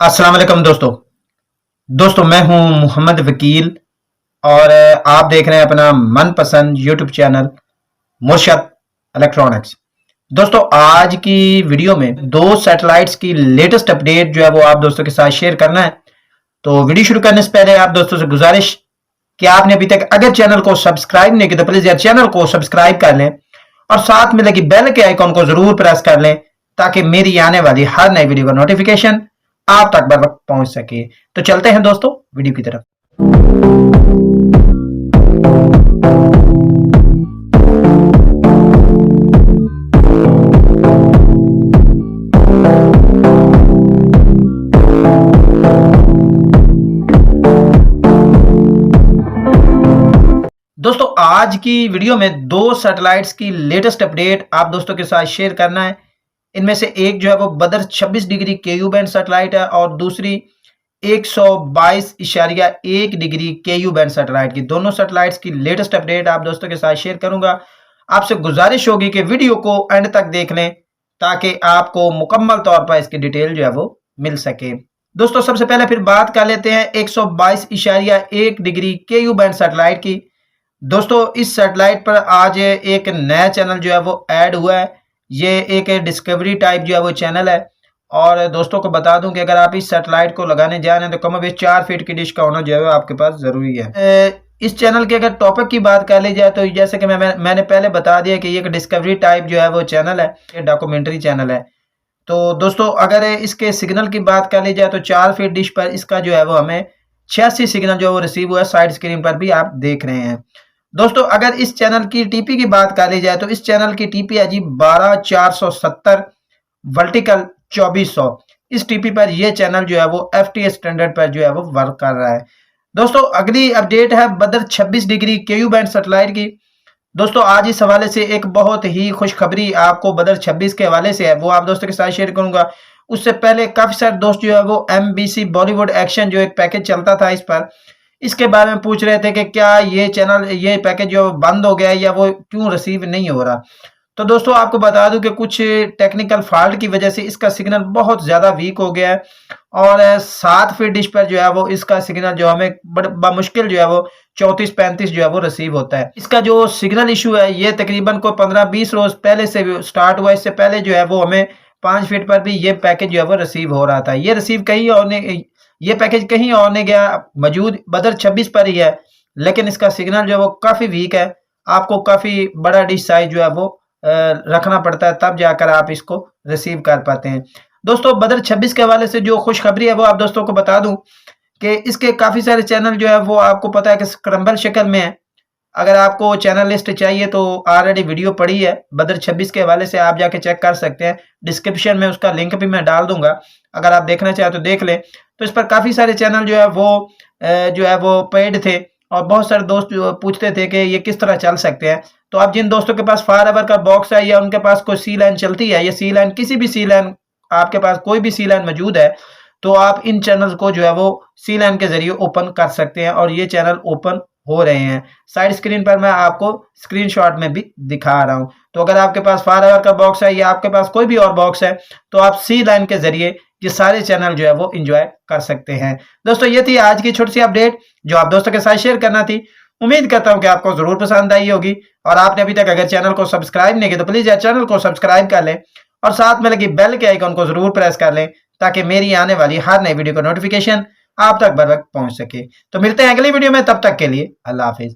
अस्सलाम वालेकुम दोस्तों मैं हूं मोहम्मद वकील और आप देख रहे हैं अपना मनपसंद यूट्यूब चैनल मुर्शद इलेक्ट्रॉनिक्स। दोस्तों आज की वीडियो में दो सैटेलाइट्स की लेटेस्ट अपडेट जो है वो आप दोस्तों के साथ शेयर करना है। तो वीडियो शुरू करने से पहले आप दोस्तों से गुजारिश कि आपने अभी तक अगर चैनल को सब्सक्राइब नहीं किया तो प्लीज यार चैनल को सब्सक्राइब कर लें और साथ में लगी बेल के आइकॉन को जरूर प्रेस कर लें ताकि मेरी आने वाली हर नई वीडियो का नोटिफिकेशन आप तक बर वक्त पहुंच सके। तो चलते हैं दोस्तों वीडियो की तरफ। दोस्तों आज की वीडियो में दो सैटेलाइट्स की लेटेस्ट अपडेट आप दोस्तों के साथ शेयर करना है। इनमें से एक जो है वो बदर 26 डिग्री केयू बैंड सैटेलाइट है और दूसरी 122.1 डिग्री केयू बैंड सैटेलाइट की। दोनों सैटेलाइट्स की लेटेस्ट अपडेट आप दोस्तों के साथ शेयर करूंगा। आपसे गुजारिश होगी कि वीडियो को एंड तक देख लें ताकि आपको मुकम्मल तौर पर इसकी डिटेल जो है वो मिल सके। दोस्तों सबसे पहले फिर बात कर लेते हैं 122.1 डिग्री केयू बैंड सैटेलाइट की। दोस्तों इस सैटेलाइट पर आज एक नया चैनल जो है वो ऐड हुआ है। ये एक डिस्कवरी टाइप जो है वो चैनल है और दोस्तों को बता दूं कि अगर आप इस सैटेलाइट को लगाने जा रहे हैं तो कम अभी 4 फीट की डिश का होना जो है आपके पास जरूरी है। इस चैनल के अगर टॉपिक की बात कर ली जाए तो जैसे कि मैंने पहले बता दिया कि ये एक डिस्कवरी टाइप जो है वो चैनल है, ये डॉक्यूमेंट्री चैनल है। तो दोस्तों अगर इसके सिग्नल की बात कर ली जाए तो 4 फीट डिश पर इसका जो है वो हमें 86 सिग्नल जो है वो रिसीव हुआ है। साइड स्क्रीन पर भी आप देख रहे हैं। दोस्तों अगर इस चैनल की टीपी की बात कर ली जाए तो इस चैनल की टीपी है जी 12470 वर्टिकल 2400। इस टीपी पर यह चैनल जो है वो एफटीएस स्टैंडर्ड पर जो है वो वर्क कर रहा है। दोस्तों अगली अपडेट है बदर 26 डिग्री केयू बैंड सैटेलाइट की। दोस्तों आज इस हवाले से एक बहुत ही खुशखबरी आपको बदर 26 के हवाले से है, वो आप दोस्तों के साथ शेयर करूंगा। उससे पहले काफी सारे दोस्त जो है वो एमबीसी बॉलीवुड एक्शन जो एक पैकेज चलता था इस पर, इसके बारे में पूछ रहे थे कि क्या ये चैनल ये पैकेज जो बंद हो गया है या वो क्यों रिसीव नहीं हो रहा। तो दोस्तों आपको बता दूं कि कुछ टेक्निकल फॉल्ट की वजह से इसका सिग्नल बहुत ज़्यादा वीक हो गया है और 7 फीट डिश पर जो है वो इसका सिग्नल जो हमें मुश्किल जो है वो 34-35 जो है वो रिसीव होता है। इसका जो सिग्नल इशू है ये तकरीबन को 15-20 रोज पहले से स्टार्ट हुआ। इससे पहले जो है वो हमें 5 फीट पर भी ये पैकेज जो है वो रिसीव हो रहा था। ये रिसीव कहीं और ये पैकेज कहीं और नहीं गया, मौजूद बदर 26 पर ही है, लेकिन इसका सिग्नल जो है वो काफ़ी वीक है। आपको काफ़ी बड़ा डिश साइज जो है वो रखना पड़ता है तब जाकर आप इसको रिसीव कर पाते हैं। दोस्तों बदर 26 के हवाले से जो खुशखबरी है वो आप दोस्तों को बता दूं कि इसके काफ़ी सारे चैनल जो है वो आपको पता है कि स्क्रम्बल शक्ल में है। अगर आपको चैनल लिस्ट चाहिए तो ऑलरेडी वीडियो पड़ी है बदर 26 के हवाले से, आप जाके चेक कर सकते हैं। डिस्क्रिप्शन में उसका लिंक भी मैं डाल दूंगा, अगर आप देखना चाहें तो देख लें। तो इस पर काफ़ी सारे चैनल जो है वो पेड थे और बहुत सारे दोस्त जो पूछते थे कि ये किस तरह चल सकते हैं। तो अब जिन दोस्तों के पास फॉरएवर का बॉक्स है या उनके पास कोई सी लाइन चलती है या सी लाइन किसी भी सी लाइन आपके पास कोई भी सी लाइन मौजूद है तो आप इन चैनल्स को जो है वो सी लाइन के जरिए ओपन कर सकते हैं और ये चैनल ओपन हो रहे हैं। साइड स्क्रीन पर मैं आपको स्क्रीनशॉट में भी दिखा रहा हूं। तो अगर आपके पास फॉरएवर का बॉक्स है या आपके पास कोई भी और बॉक्स है तो आप सी लाइन के जरिए ये सारे चैनल जो है वो एंजॉय कर सकते हैं। दोस्तों ये थी आज की छोटी सी अपडेट जो आप दोस्तों के साथ शेयर करना थी। उम्मीद करता हूं कि आपको जरूर पसंद आई होगी और आपने अभी तक अगर चैनल को सब्सक्राइब नहीं किया तो प्लीज यार चैनल को सब्सक्राइब कर लें और साथ में लगी बेल के आइकॉन को जरूर प्रेस कर लें ताकि मेरी आने वाली हर नई वीडियो का नोटिफिकेशन आप तक बर वक्त पहुंच सके। तो मिलते हैं अगली वीडियो में, तब तक के लिए अल्लाह हाफिज।